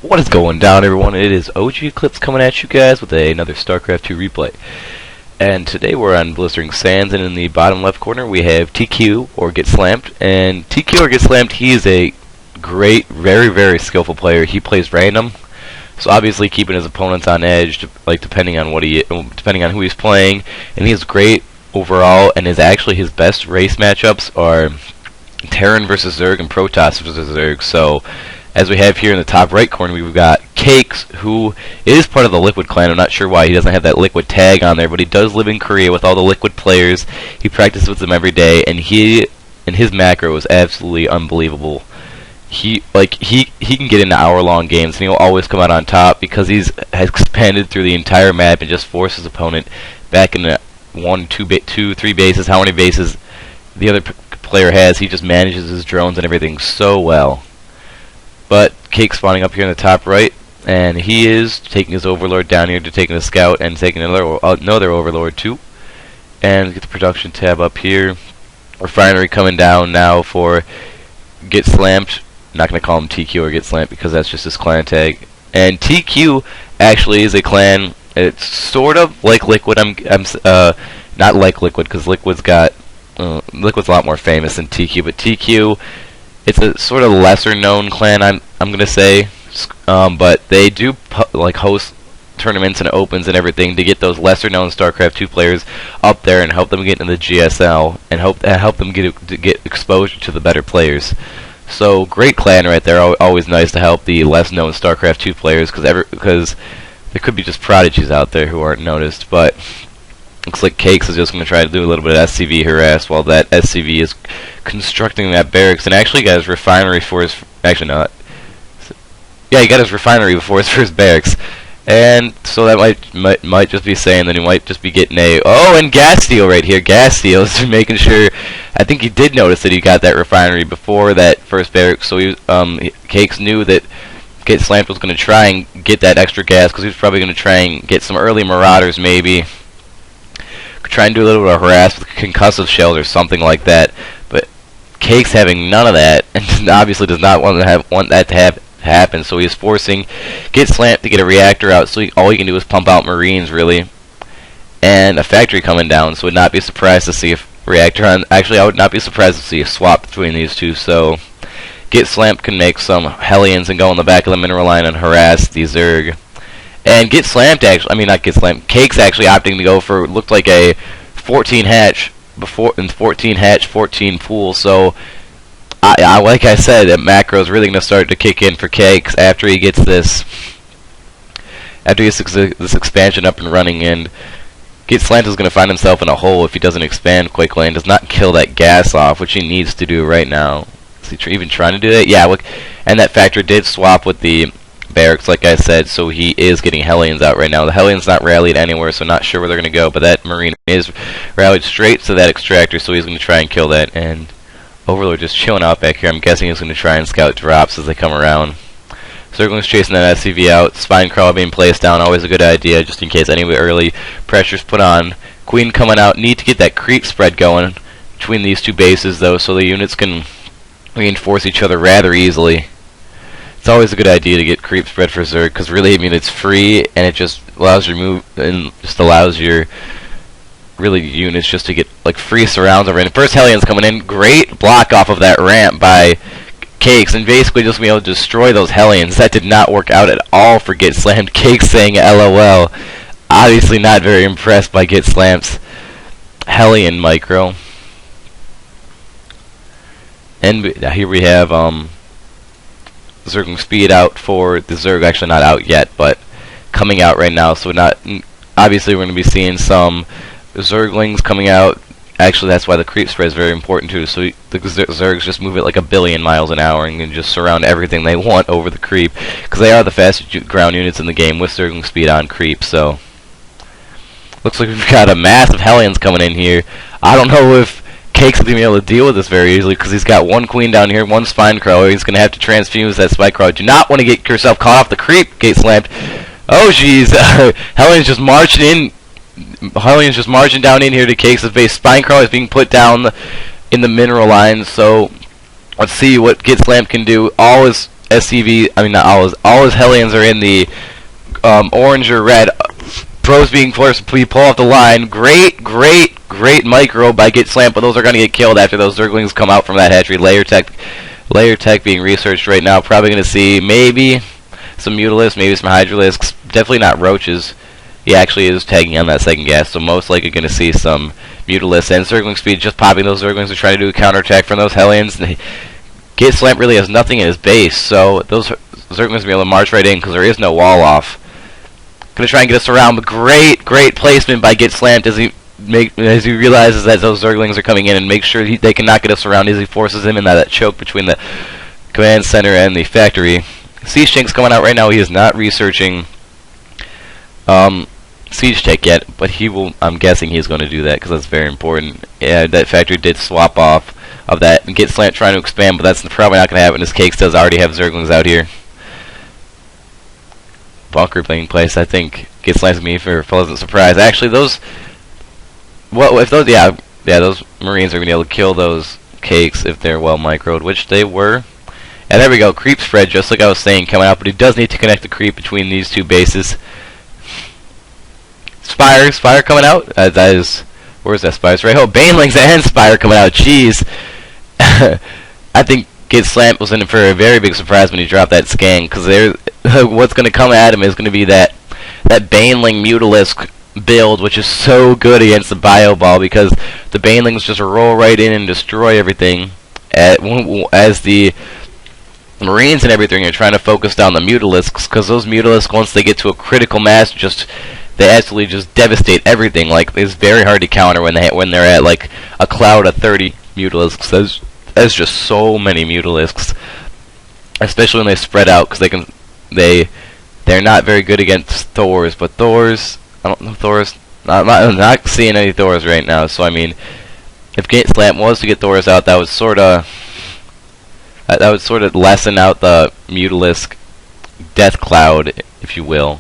What is going down, everyone? It is OG Eclipse coming at you guys with another StarCraft 2 replay. And today we're on Blistering Sands, and in the bottom left corner we have tQorGETSLAMT. And tQorGETSLAMT, he is a great, very skillful player. He plays random, so obviously keeping his opponents on edge, depending on who he's playing. And he is great overall, and his best race matchups are Terran versus Zerg and Protoss versus Zerg. So as we have here in the top right corner, we've got Cakez, who is part of the Liquid clan. I'm not sure why he doesn't have that Liquid tag on there, but he does live in Korea with all the Liquid players. He practices with them every day, and his macro is absolutely unbelievable. He can get into hour-long games, and he'll always come out on top because has expanded through the entire map and just forced his opponent back into 1, 2, 3 bases. How many bases the other player has, he just manages his drones and everything so well. But Cakez spawning up here in the top right, and he is taking his Overlord down here to taking a scout and taking another Overlord too. And get the production tab up here. Refinery coming down now for GETSLAMT. I'm not going to call him tQorGETSLAMT because that's just his clan tag. And TQ actually is a clan. It's sort of like Liquid. Not like Liquid because Liquid's a lot more famous than TQ, but TQ, it's a sort of lesser known clan, I'm gonna say, but they do host tournaments and opens and everything to get those lesser known StarCraft 2 players up there and help them get into the GSL and help them get exposure to the better players. So great clan right there. Always nice to help the less known StarCraft 2 players because there could be just prodigies out there who aren't noticed. But looks like Cakez is just going to try to do a little bit of SCV harass while that SCV is constructing that barracks. And actually got his refinery for his... Actually, not. Yeah, he got his refinery before his first barracks. And so that might just be saying that he might just be getting a... Oh, and gas steal right here. Gas steal is making sure... I think he did notice that he got that refinery before that first barracks. So Cakez knew that GETSLAMT was going to try and get that extra gas because he was probably going to try and get some early Marauders maybe. Try and do a little bit of harass with concussive shells or something like that, but Cakez having none of that, and obviously does not want that to happen. So he's forcing GETSLAMT to get a reactor out. So all he can do is pump out Marines really, and a factory coming down. So would not be surprised to see a reactor on. Actually, I would not be surprised to see a swap between these two. So GETSLAMT can make some Hellions and go in the back of the mineral line and harass the Zerg. And GETSLAMT Cakez actually opting to go for looked like a 14 hatch 14 pool. So like I said, that macro is really going to start to kick in for Cakez after he gets this expansion up and running. And GETSLAMT is going to find himself in a hole if he doesn't expand quickly and does not kill that gas off, which he needs to do right now. Is he even trying to do that? Yeah, look, and that factor did swap with the barracks, like I said, so he is getting Hellions out right now. The Hellions not rallied anywhere, so not sure where they're going to go, but that Marine is rallied straight to that extractor, so he's going to try and kill that. And Overlord just chilling out back here. I'm guessing he's going to try and scout drops as they come around. Zergling's chasing that SCV out. Spine Crawler being placed down, always a good idea, just in case any early pressure's put on. Queen coming out. Need to get that creep spread going between these two bases, though, so the units can reinforce each other rather easily. It's always a good idea to get creep spread for Zerg because really, I mean, it's free and it just allows your units just to get free surrounds over. And first Hellions coming in, great block off of that ramp by Cakez, and basically just being able to destroy those Hellions. That did not work out at all for GETSLAMT. Cakez saying LOL. Obviously not very impressed by GETSLAMT's Hellion micro. And here we have Zergling speed out for the Zerg, actually not out yet, but coming out right now. So obviously we're going to be seeing some Zerglings coming out. Actually, that's why the creep spread is very important too. So the Zergs just move at like 1 billion miles an hour and can just surround everything they want over the creep because they are the fastest ground units in the game with Zergling speed on creep. So looks like we've got a massive Hellions coming in here. I don't know if Cakez will be able to deal with this very easily because he's got one Queen down here, one Spine Crawler. He's going to have to transfuse that Spine Crawler. Do not want to get yourself caught off the creep, GETSLAMT. Oh, jeez. Hellions just marching in. Hellions just marching down in here to Cakez's base. Spine Crawler is being put down in the mineral line. So let's see what GETSLAMT can do. All his SCV, I mean not all his Hellions are in the orange or red. Pros being forced to pull off the line. Great micro by GETSLAMT, but those are going to get killed after those Zerglings come out from that hatchery. Layer tech being researched right now. Probably going to see maybe some Mutalisks, maybe some Hydralisks. Definitely not Roaches. He actually is tagging on that second gas, so most likely going to see some Mutalisks and Zergling speed. Just popping those Zerglings to try to do a counterattack from those Hellions. GETSLAMT really has nothing in his base, so those Zerglings will be able to march right in because there is no wall off. Gonna try and get us around, but great placement by GETSLAMT as he realizes that those Zerglings are coming in and make sure they cannot get us around as he forces him in that choke between the command center and the factory. Siege Tank's coming out right now. He is not researching Siege Tank yet, but he will. I'm guessing he's going to do that because that's very important. Yeah, that factory did swap off of that and GETSLAMT trying to expand, but that's probably not going to happen as Cakez does already have Zerglings out here. Bunker being placed, I think GETSLAMT's me for a pleasant surprise. Actually, those those Marines are gonna be able to kill those Cakes if they're well microed, which they were. And there we go, creep spread, just like I was saying, coming out, but he does need to connect the creep between these two bases. Spire coming out. That is, where's that Spire? Right, oh, Banelings and Spire coming out. Jeez, I think GETSLAMT was in for a very big surprise when he dropped that scan, because what's going to come at him is going to be that Baneling Mutalisk build, which is so good against the Bio Ball, because the Banelings just roll right in and destroy everything, as the Marines and everything are trying to focus down the Mutalisks, because those Mutalisks, once they get to a critical mass, they absolutely just devastate everything. Like, it's very hard to counter when they're at like a cloud of 30 Mutalisks. There's just so many Mutalisks, especially when they spread out, because they're not very good against Thors. But Thors, I don't know Thors. I'm not seeing any Thors right now. So I mean, if GETSLAMT was to get Thors out, that would sort of lessen out the Mutalisk death cloud, if you will.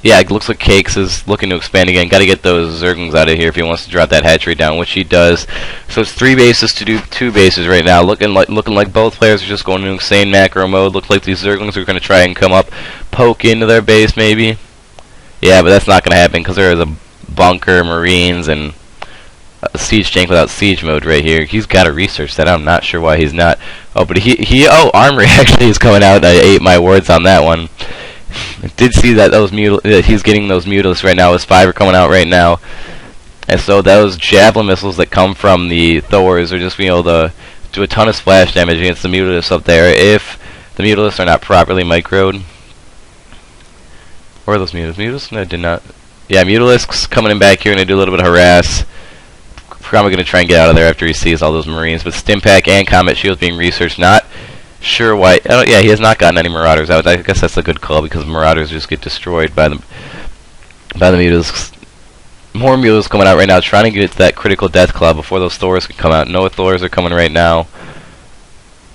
Yeah, it looks like Cakez is looking to expand again. Got to get those Zerglings out of here if he wants to drop that hatchery down, which he does. So it's 3 bases to do 2 bases right now. Looking like both players are just going into insane macro mode. Looks like these Zerglings are going to try and come up, poke into their base maybe. Yeah, but that's not going to happen because there is a bunker, Marines, and a Siege Tank without siege mode right here. He's got to research that. I'm not sure why he's not. Oh, but Armory actually is coming out. I ate my words on that one. I did see that he's getting those Mutalisks right now. His 5 are coming out right now, and so those Javelin missiles that come from the Thors are just being able to do a ton of splash damage against the Mutalisks up there if the Mutalisks are not properly microed. Where are those Mutalisks? No, I did not. Yeah, Mutalisks coming in back here and they do a little bit of harass. Probably going to try and get out of there after he sees all those Marines. But Stimpack and Comet Shields being researched. Not sure why. Oh, yeah, he has not gotten any Marauders out. I guess that's a good call because Marauders just get destroyed by the Mutalisks. More Mutalisks coming out right now, trying to get to that critical death cloud before those Thors can come out. No Thors are coming right now.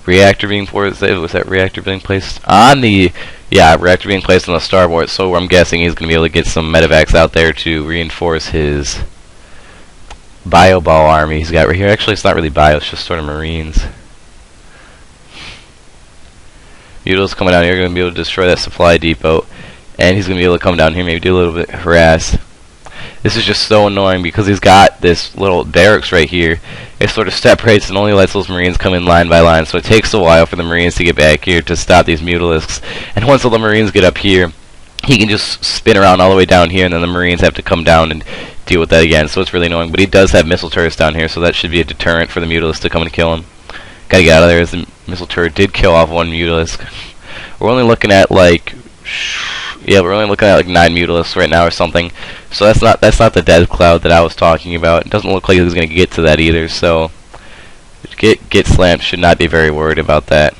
Reactor being placed. Was that reactor being placed on the? Yeah, reactor being placed on the starboard. So I'm guessing he's going to be able to get some medevacs out there to reinforce his bio ball army he's got right here. Actually, it's not really bio; it's just sort of Marines. Mutalisks coming down here, going to be able to destroy that supply depot, and he's going to be able to come down here, maybe do a little bit of harass. This is just so annoying because he's got this little barracks right here. It sort of separates and only lets those Marines come in line by line, so it takes a while for the Marines to get back here to stop these Mutalisks. And once all the Marines get up here, he can just spin around all the way down here, and then the Marines have to come down and deal with that again, so it's really annoying. But he does have missile turrets down here, so that should be a deterrent for the Mutalisks to come and kill him. Gotta get out of there, as the missile turret did kill off one Mutalisk. We're only looking at like... Yeah, we're only looking at like 9 Mutalisks right now or something. So that's not the death cloud that I was talking about. It doesn't look like he's going to get to that either. So GETSLAMT should not be very worried about that.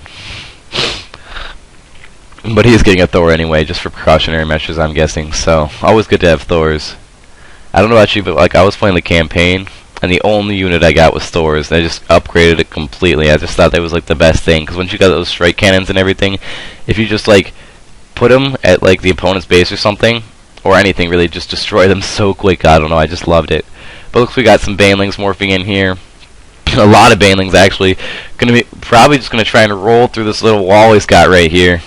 But he is getting a Thor anyway, just for precautionary measures, I'm guessing. So always good to have Thors. I don't know about you, but like I was playing the campaign, and the only unit I got was Thors. And I just upgraded it completely. I just thought that was like the best thing, because once you got those strike cannons and everything, if you just like put them at like the opponent's base or something, or anything really, just destroy them so quick. I don't know, I just loved it. But looks we got some Banelings morphing in here. a lot of banelings actually. Gonna be probably just gonna try and roll through this little wall he's got right here,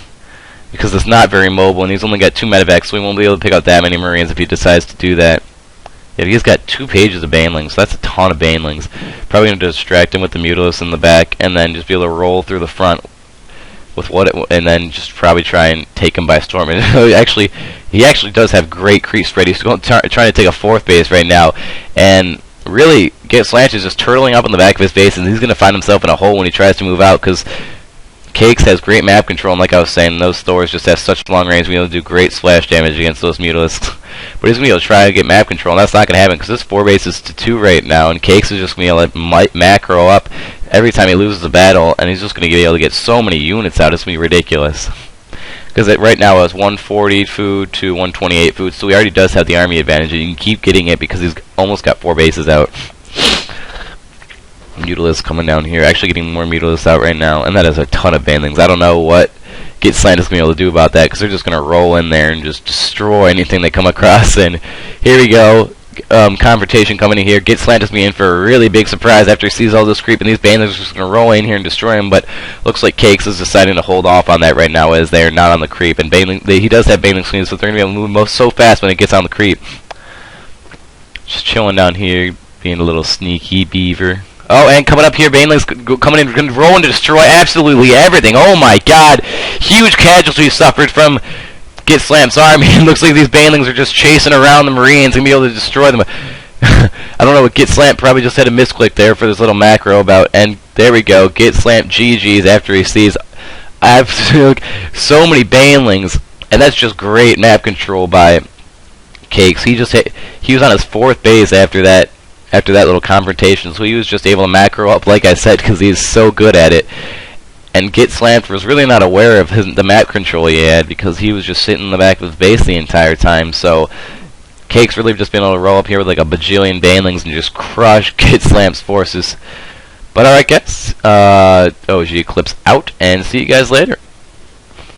because it's not very mobile, and he's only got 2 medevacs, so he won't be able to pick out that many Marines if he decides to do that. Yeah, he's got 2 pages of banelings, so that's a ton of banelings. Probably gonna distract him with the Mutalisk in the back, and then just be able to roll through the front with and then just probably try and take him by storm. And he actually does have great creep spread. He's trying to take a 4th base right now, and really, GETSLAMT is just turtling up on the back of his base, and he's going to find himself in a hole when he tries to move out, because Cakez has great map control, and like I was saying, those Thors just have such long range, being able to do great splash damage against those Mutalisks. But he's going to be able to try to get map control, and that's not going to happen, because this 4 base is to 2 right now, and Cakez is just going to be able to macro up every time he loses a battle, and he's just going to be able to get so many units out, it's going to be ridiculous. Because right now it's 140 food to 128 food, so he already does have the army advantage, and you can keep getting it because he's almost got 4 bases out. Mutalisk coming down here, actually getting more Mutalisk out right now, and that is a ton of banelings. I don't know what GETSLAMT is going to be able to do about that, because they're just going to roll in there and just destroy anything they come across. And here we go, confrontation coming in here. GETSLAMT is being in for a really big surprise after he sees all this creep, and these banelings are just going to roll in here and destroy him. But looks like Cakez is deciding to hold off on that right now, as they are not on the creep. And he does have baneling swings, so they're going to be able to move so fast when it gets on the creep. Just chilling down here, being a little sneaky beaver. Oh, and coming up here, banelings coming in, rolling to destroy absolutely everything. Oh my god, huge casualties suffered from GETSLAMT's army. It looks like these banelings are just chasing around the Marines and be able to destroy them. I don't know what GETSLAMT probably just had a misclick there for this little macro about, and there we go, GETSLAMT GG's after he sees so many banelings, and that's just great map control by Cakez. He was on his 4th base after that little confrontation, so he was just able to macro up, like I said, because he's so good at it. And GETSLAMT was really not aware of the map control he had, because he was just sitting in the back of his base the entire time. So Cakez really just been able to roll up here with like a bajillion banelings and just crush GETSLAMT's forces. But alright guys, OG Eclipse out, and see you guys later.